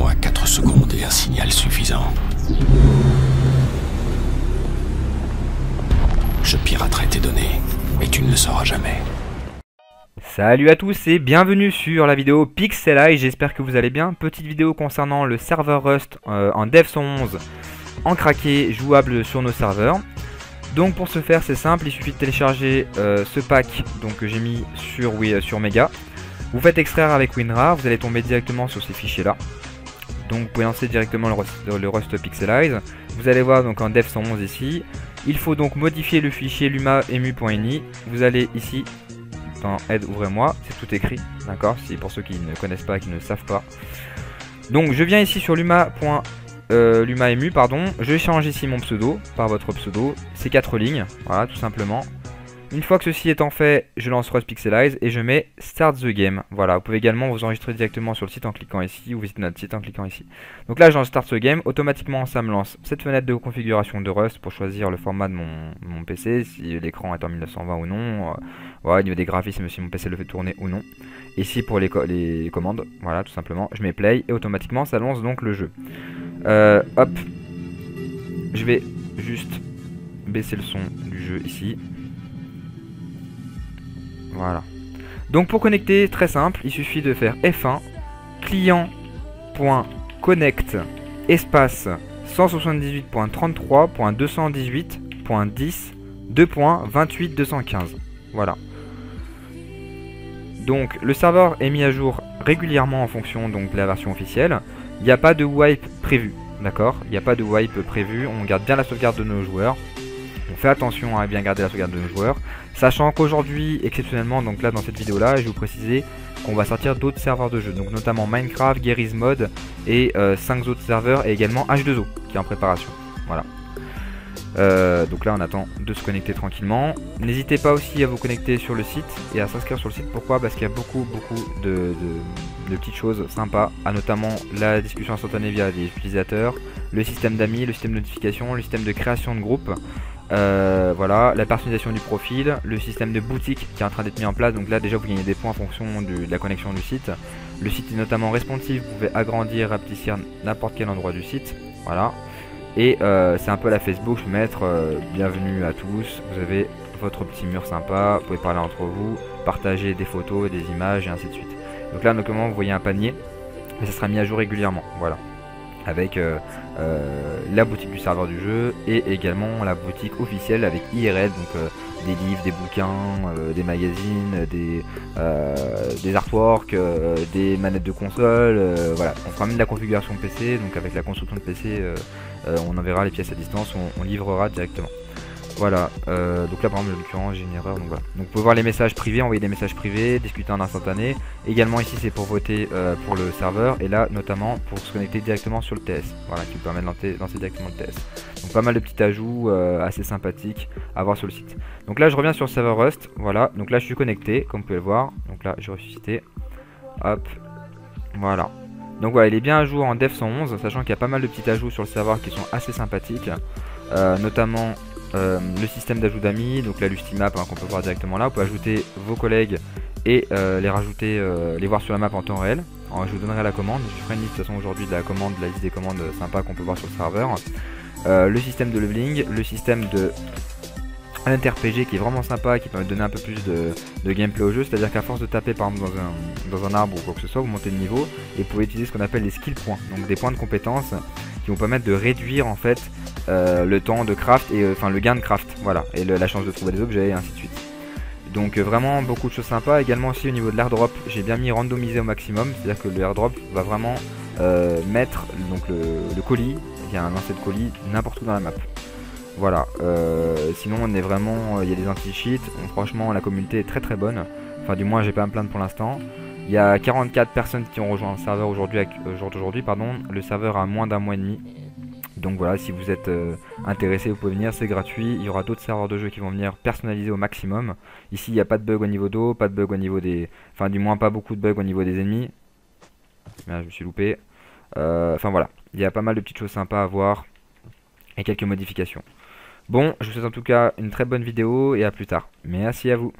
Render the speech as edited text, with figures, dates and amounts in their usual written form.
Donne-moi 4 secondes et un signal suffisant. Je piraterai tes données, et tu ne le sauras jamais. Salut à tous et bienvenue sur la vidéo Pixeleye, j'espère que vous allez bien. Petite vidéo concernant le serveur Rust en Dev 111 en craqué jouable sur nos serveurs. Donc pour ce faire c'est simple, il suffit de télécharger ce pack donc, que j'ai mis sur Mega. Vous faites extraire avec WinRAR, vous allez tomber directement sur ces fichiers là. Donc vous pouvez lancer directement le Rust Pixeleye. Vous allez voir donc en Dev 111 ici. Il faut donc modifier le fichier luma-emu.ini. Vous allez ici dans aide ouvrez-moi, c'est tout écrit, d'accord, si pour ceux qui ne connaissent pas, qui ne savent pas. Donc je viens ici sur luma.emu, pardon, je change ici mon pseudo par votre pseudo, c'est 4 lignes, voilà tout simplement. Une fois que ceci étant fait, je lance Rust Pixeleye et je mets Start the Game. Voilà, vous pouvez également vous enregistrer directement sur le site en cliquant ici ou visiter notre site en cliquant ici. Donc là, je lance Start the Game, automatiquement ça me lance cette fenêtre de configuration de Rust pour choisir le format de mon PC, si l'écran est en 1920 ou non. Voilà, au niveau des graphismes, si mon PC le fait tourner ou non. Ici pour les commandes, voilà tout simplement, je mets Play et automatiquement ça lance donc le jeu. Hop, je vais juste baisser le son du jeu ici. Voilà. Donc pour connecter, très simple, il suffit de faire F1, client.connect, espace 178.33.218.10.2.28.215. Voilà. Donc le serveur est mis à jour régulièrement en fonction donc, de la version officielle. Il n'y a pas de wipe prévu, d'accord? Il n'y a pas de wipe prévu, on garde bien la sauvegarde de nos joueurs. On fait attention à bien garder la sauvegarde de nos joueurs. Sachant qu'aujourd'hui, exceptionnellement, donc là dans cette vidéo là, je vais vous préciser qu'on va sortir d'autres serveurs de jeu. Donc notamment Minecraft, Garry's Mod et 5 autres serveurs et également H2O qui est en préparation. Voilà. Donc là on attend de se connecter tranquillement. N'hésitez pas aussi à vous connecter sur le site et à s'inscrire sur le site. Pourquoi? Parce qu'il y a beaucoup de petites choses sympas, à notamment la discussion instantanée via les utilisateurs, le système d'amis, le système de notification, le système de création de groupe. Voilà, la personnalisation du profil, le système de boutique qui est en train d'être mis en place. Donc là déjà vous gagnez des points en fonction de la connexion du site. Le site est notamment responsive, vous pouvez agrandir, rapetissir n'importe quel endroit du site. Voilà. Et c'est un peu la Facebook, je peux mettre bienvenue à tous, vous avez votre petit mur sympa, vous pouvez parler entre vous, partager des photos, des images et ainsi de suite. Donc là notamment vous voyez un panier, mais ça sera mis à jour régulièrement, voilà. Avec la boutique du serveur du jeu et également la boutique officielle avec IRL, donc des livres, des bouquins, des magazines, des artworks, des manettes de console, voilà. On fera même de la configuration PC, donc avec la construction de PC, on enverra les pièces à distance, on livrera directement. Voilà, donc là par exemple, en l'occurrence, j'ai une erreur, donc voilà. Donc vous pouvez voir les messages privés, envoyer des messages privés, discuter en instantané. Également ici c'est pour voter pour le serveur, et là notamment pour se connecter directement sur le TS. Voilà, qui vous permet de lancer directement le TS. Donc pas mal de petits ajouts assez sympathiques à voir sur le site. Donc là je reviens sur le serveur Rust, voilà. Donc là je suis connecté, comme vous pouvez le voir. Donc là je vais ressusciter. Hop, voilà. Donc voilà, il est bien à jour en Dev 111, sachant qu'il y a pas mal de petits ajouts sur le serveur qui sont assez sympathiques. Notamment le système d'ajout d'amis, donc la Lustimap qu'on peut voir directement là. Vous pouvez ajouter vos collègues et les rajouter, les voir sur la map en temps réel. Alors, je vous donnerai la commande, je ferai une liste de toute façon aujourd'hui de la liste des commandes sympas qu'on peut voir sur le serveur. Le système de leveling, le système de RPG qui est vraiment sympa, qui permet de donner un peu plus de gameplay au jeu, c'est-à-dire qu'à force de taper par exemple dans un arbre ou quoi que ce soit, vous montez de niveau et vous pouvez utiliser ce qu'on appelle les skill points, donc des points de compétence qui vont permettre de réduire en fait le temps de craft et enfin le gain de craft, voilà, et la chance de trouver des objets et ainsi de suite. Donc vraiment beaucoup de choses sympas. Également aussi au niveau de l'airdrop, j'ai bien mis randomisé au maximum, c'est-à-dire que le airdrop va vraiment mettre donc le colis, il y a un lancer de colis n'importe où dans la map. Voilà, sinon on est vraiment, il y a des anti-cheats, franchement la communauté est très bonne, enfin du moins j'ai pas à me plaindre pour l'instant. Il y a 44 personnes qui ont rejoint le serveur aujourd'hui, pardon, le serveur a moins d'un mois et demi. Donc voilà, si vous êtes intéressé, vous pouvez venir, c'est gratuit. Il y aura d'autres serveurs de jeu qui vont venir personnaliser au maximum. Ici, il n'y a pas de bug au niveau d'eau, pas de bug au niveau des... Enfin, du moins, pas beaucoup de bugs au niveau des ennemis. Là, je me suis loupé. Enfin, voilà. Il y a pas mal de petites choses sympas à voir. Et quelques modifications. Bon, je vous souhaite en tout cas une très bonne vidéo et à plus tard. Merci à vous.